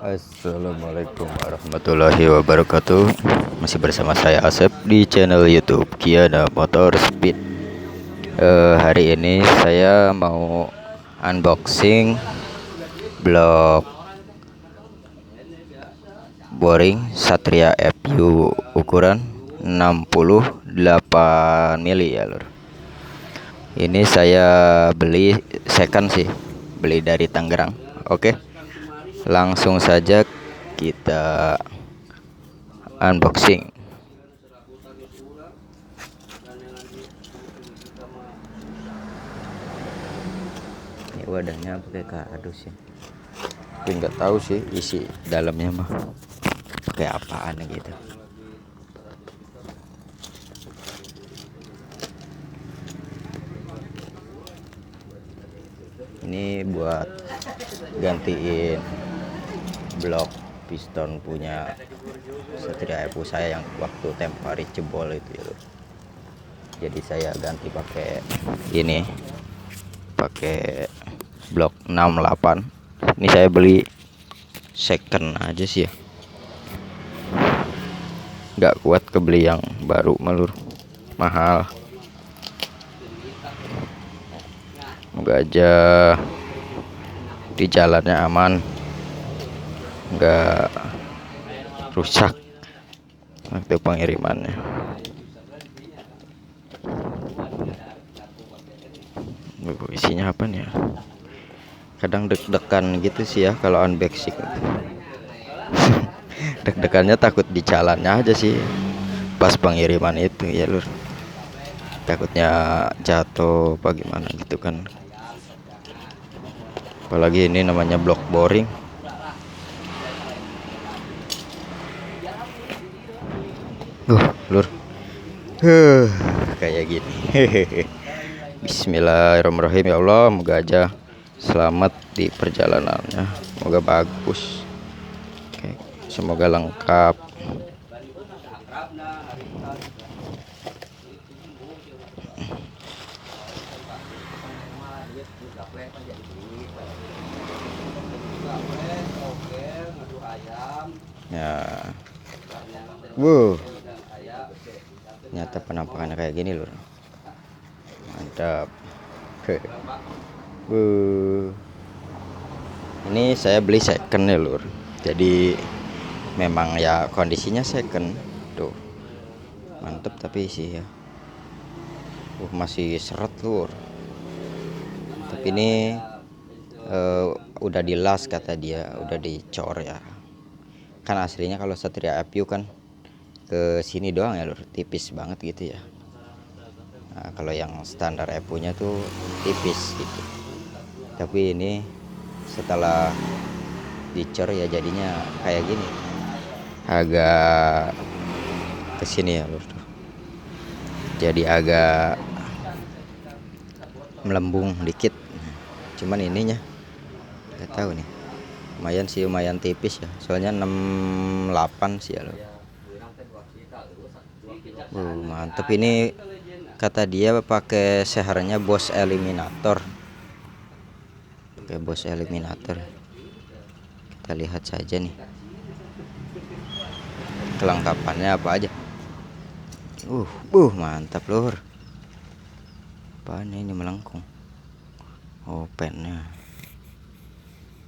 Assalamualaikum warahmatullahi wabarakatuh. Masih bersama saya Asep di channel YouTube Kiana Motor Speed. Hari ini saya mau unboxing blok boring Satria FU ukuran 68 mili ya lur. Ini saya beli second sih, beli dari Tangerang. Oke, langsung saja kita unboxing. Ini wadahnya pakai kardus ya, tapi nggak tahu sih isi dalamnya mah pakai apaan gitu. Ini buat gantiin blok piston punya Satria FU saya yang waktu tempo hari jebol itu ya. Jadi saya ganti pakai ini, pakai blok 68. Ini saya beli second aja sih ya, nggak kuat kebeli yang baru melur, mahal. Semoga aja di jalannya aman, nggak rusak waktu pengirimannya. Isinya apa nih ya? Kadang deg-degan gitu sih ya kalau unboxing. Deg-degannya takut di jalannya aja sih pas pengiriman itu ya lur, takutnya jatuh apa gimana gitu kan. Apalagi ini namanya blok boring. Lur, kayak gini. Bismillahirrahmanirrahim. Ya Allah, semoga aja selamat di perjalanannya, semoga bagus. Oke, semoga lengkap. Ya, ternyata penampakannya kayak gini lur, mantap. Ini saya beli second ya lur, jadi memang ya kondisinya second tuh, mantep. Tapi sih ya masih seret lur, tapi ini udah dilas kata dia, udah dicor ya kan. Aslinya kalau Satria FU kan ke sini doang ya lur, tipis banget gitu ya. Nah, kalau yang standar FU nya tuh tipis gitu, tapi ini setelah dicor ya jadinya kayak gini, agak kesini ya lur tuh, jadi agak melembung dikit. Cuman ininya nggak tahu nih, lumayan sih, lumayan tipis ya, soalnya 68 sih ya lur. Mantep. Ini kata dia pakai sehernya Bosch Eliminator, pakai Bosch Eliminator. Kita lihat saja nih kelengkapannya apa aja. Mantap lur. Apaan ini melengkung? Oh, pennya.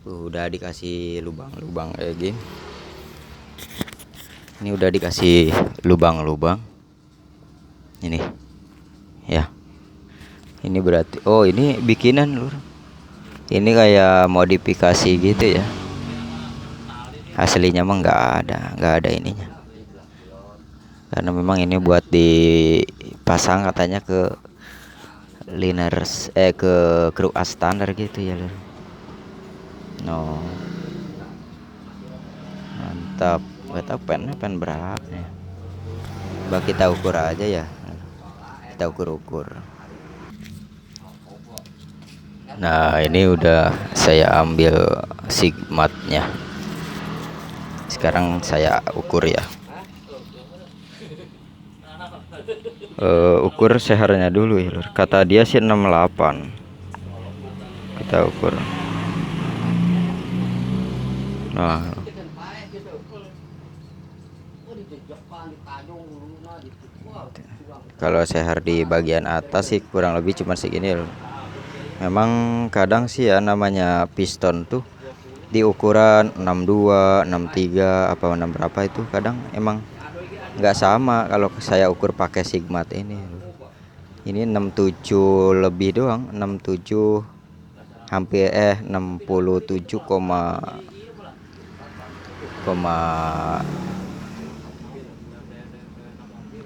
Udah dikasih lubang-lubang kayak gini. Ini udah dikasih lubang-lubang. Ini ya, ini berarti ini bikinan lur, ini kayak modifikasi gitu ya, aslinya mah nggak ada ininya, karena memang ini buat dipasang katanya ke liners ke kruk A standar gitu ya lur. No, mantap. Gak tahu pen berapa ya, coba kita ukur aja ya, kita ukur. Nah, ini udah saya ambil sigmatnya, sekarang saya ukur ya. Ukur sehernya dulu ya lur, kata dia sih 68. Kita ukur. Nah, Kalau seher di bagian atas sih kurang lebih cuma segini loh. Memang kadang sih ya namanya piston tuh di ukuran 62, 63 apa 6 berapa itu kadang emang nggak sama kalau saya ukur pakai Sigmat ini. Ini 67 lebih doang, 67 hampir 67,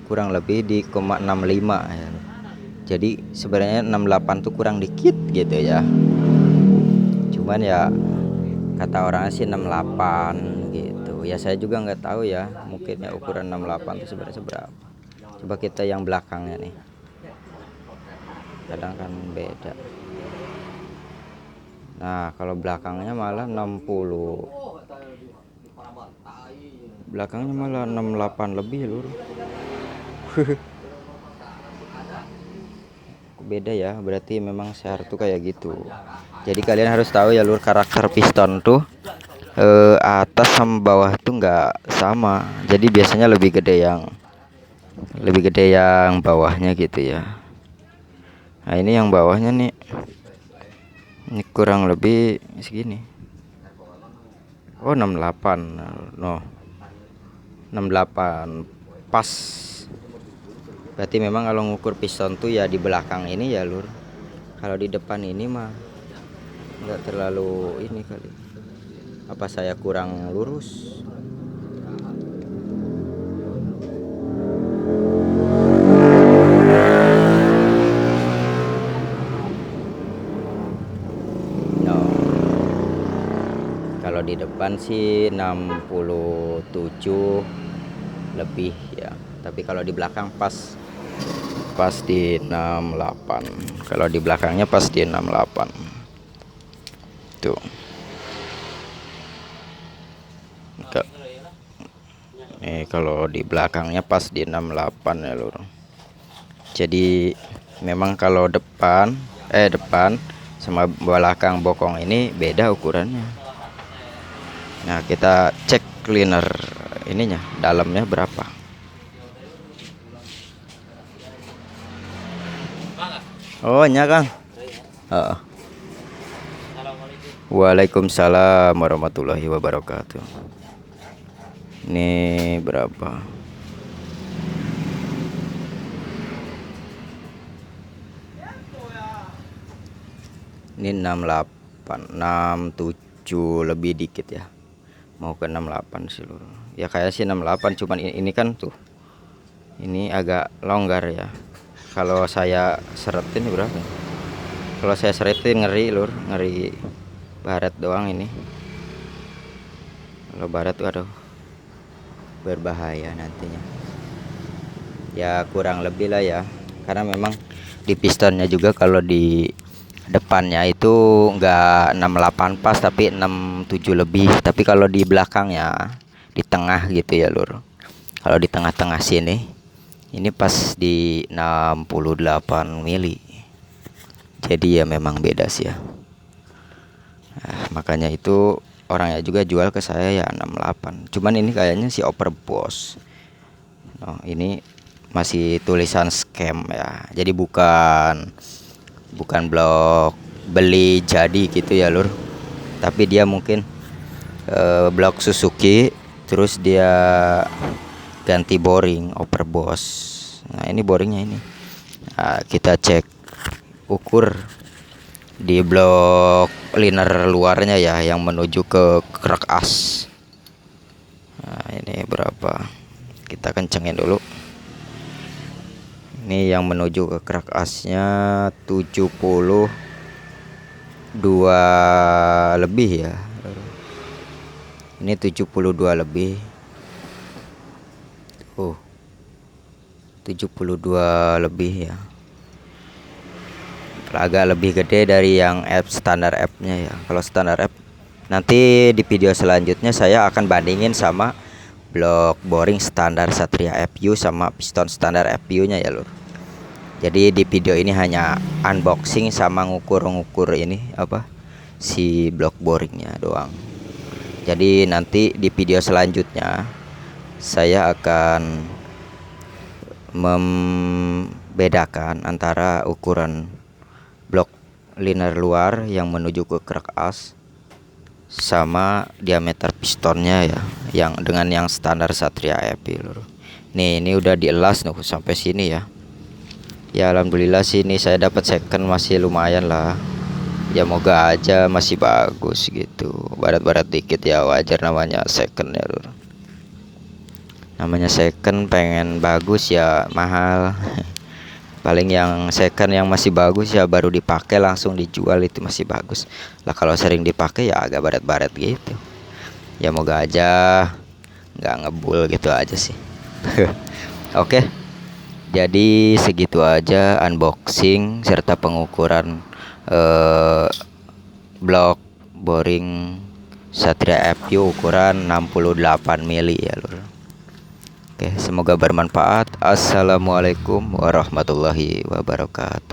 kurang lebih di 65 ya. Jadi sebenarnya 68 tuh kurang dikit gitu ya. Cuman ya kata orangnya sih 68 gitu. Ya saya juga nggak tahu ya, mungkin ya ukuran 68 itu sebenarnya seberapa. Coba kita yang belakangnya nih. Kadang kan beda. Nah, kalau belakangnya malah 60. Belakangnya malah 68 lebih, Lur. Beda ya, berarti memang seher tuh kayak gitu. Jadi kalian harus tahu ya Lur, karakter piston tuh atas sama bawah tuh nggak sama. Jadi biasanya lebih gede yang bawahnya gitu ya. Nah ini yang bawahnya nih, ini kurang lebih segini. Oh 68, no 68 pas. Berarti memang kalau ngukur piston tuh ya di belakang ini ya Lur. Kalau di depan ini mah nggak terlalu ini kali. Apa saya kurang lurus? No. Kalau di depan sih 67 lebih ya. Tapi kalau di belakang pas di 68. Kalau di belakangnya pas di 68. Tuh. Nih kalau di belakangnya pas di 68 ya Lur. Jadi memang kalau depan sama belakang bokong ini beda ukurannya. Nah, kita cek cleaner ininya, dalamnya berapa. Oh, nya Kang. Heeh. Waalaikumsalam warahmatullahi wabarakatuh. Ini berapa? Ini 68, 67 lebih dikit ya. Mau ke 68 sih Lur. Ya kayak sih 68, cuman ini kan tuh. Ini agak longgar ya. Kalau saya seretin berapa? Kalau saya seretin ngeri Lur, ngeri baret doang ini. Kalau baret tuh aduh berbahaya nantinya. Ya kurang lebih lah ya. Karena memang di pistonnya juga kalau di depannya itu enggak 68 pas tapi 67 lebih. Tapi kalau di belakangnya di tengah gitu ya Lur. Kalau di tengah-tengah sini ini pas di 68 mili. Jadi ya memang beda sih ya. Nah, makanya itu orangnya juga jual ke saya ya 68. Cuman ini kayaknya si overboss. Oh, ini masih tulisan scam ya. Jadi bukan blok beli jadi gitu ya Lur. Tapi dia mungkin blok Suzuki terus dia ganti boring overboss. Nah, ini boringnya ini. Nah, kita cek ukur di blok liner luarnya ya yang menuju ke kerak as. Nah, ini berapa? Kita kencengin dulu. Ini yang menuju ke kerak asnya 72 lebih ya. Ini 72 lebih. 72 lebih ya. Agak lebih gede dari yang app standar app-nya ya. Kalau standar app nanti di video selanjutnya saya akan bandingin sama blok boring standar Satria FU sama piston standar FU-nya ya Lur. Jadi di video ini hanya unboxing sama ngukur ini apa si blok boringnya doang. Jadi nanti di video selanjutnya saya akan membedakan antara ukuran blok liner luar yang menuju ke kerak as sama diameter pistonnya ya, yang dengan yang standar Satria EP lur. Nih ini udah dielas nih sampai sini ya. Ya alhamdulillah sih ini saya dapat second masih lumayan lah. Ya moga aja masih bagus gitu. Barat-barat dikit ya wajar, namanya second ya lur. Namanya second, pengen bagus ya mahal. Paling yang second yang masih bagus ya baru dipakai langsung dijual itu masih bagus lah. Kalau sering dipakai ya agak baret-baret gitu. Ya moga aja nggak ngebul gitu aja sih. Oke, jadi segitu aja unboxing serta pengukuran blok boring Satria FU ukuran 68 mili ya lur. Oke, semoga bermanfaat. Assalamualaikum warahmatullahi wabarakatuh.